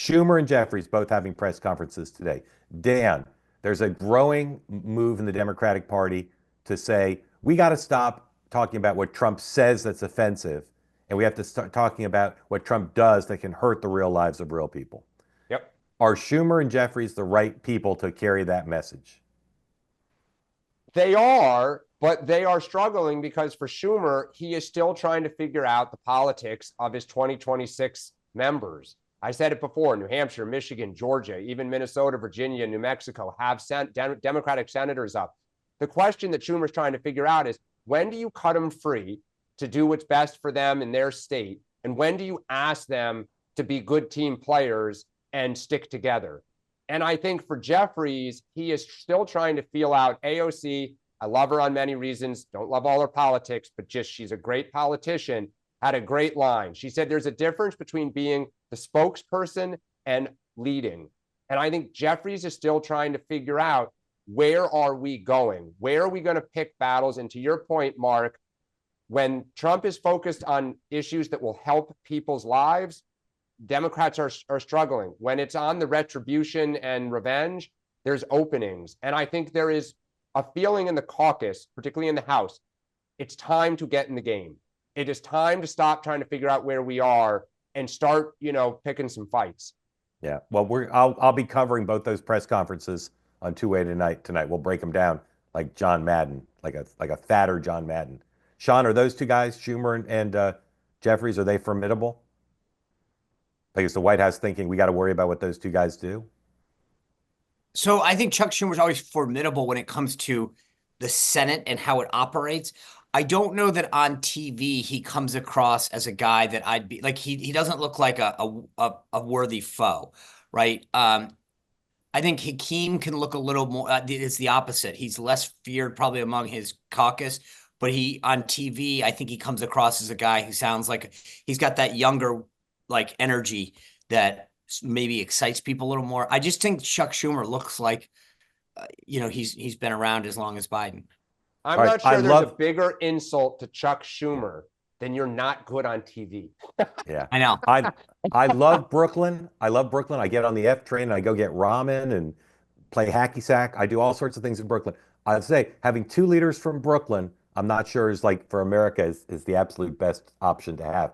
Schumer and Jeffries both having press conferences today. Dan, there's a growing move in the Democratic Party to say we got to stop talking about what Trump says that's offensive, and we have to start talking about what Trump does that can hurt the real lives of real people. Yep. Are Schumer and Jeffries the right people to carry that message? They are, but they are struggling because for Schumer, he is still trying to figure out the politics of his 2026 members. I said it before, New Hampshire, Michigan, Georgia, even Minnesota, Virginia, New Mexico have sent Democratic senators up. The question that Schumer's trying to figure out is, when do you cut them free to do what's best for them in their state? And when do you ask them to be good team players and stick together? And I think for Jeffries, he is still trying to feel out AOC. I love her on many reasons. Don't love all her politics, but just she's a great politician. Had a great line. She said there's a difference between being the spokesperson and leading. And I think Jeffries is still trying to figure out, where are we going? Where are we going to pick battles? And to your point, Mark, when Trump is focused on issues that will help people's lives, Democrats are struggling. When it's on the retribution and revenge, there's openings. And I think there is a feeling in the caucus, particularly in the House, it's time to get in the game. It is time to stop trying to figure out where we are and start, picking some fights. Yeah. Well, I'll be covering both those press conferences on two-way tonight. We'll break them down like John Madden, like a fatter John Madden. Sean, are those two guys, Schumer and Jeffries, are they formidable? Like, is the White House thinking we got to worry about what those two guys do? So I think Chuck Schumer's always formidable when it comes to the Senate and how it operates. I don't know that on TV he comes across as a guy that I'd be like. He doesn't look like a worthy foe, right? I think Hakeem can look a little more. It's the opposite. He's less feared probably among his caucus, but he on TV, I think he comes across as a guy who sounds like he's got that younger like energy that maybe excites people a little more. I just think Chuck Schumer looks like, he's been around as long as Biden. I'm All right. not sure there's a bigger insult to Chuck Schumer than you're not good on TV. Yeah. I know. I love Brooklyn. I love Brooklyn. I get on the F train and I go get ramen and play hacky sack. I do all sorts of things in Brooklyn. I'd say having two leaders from Brooklyn, I'm not sure is like for America is the absolute best option to have.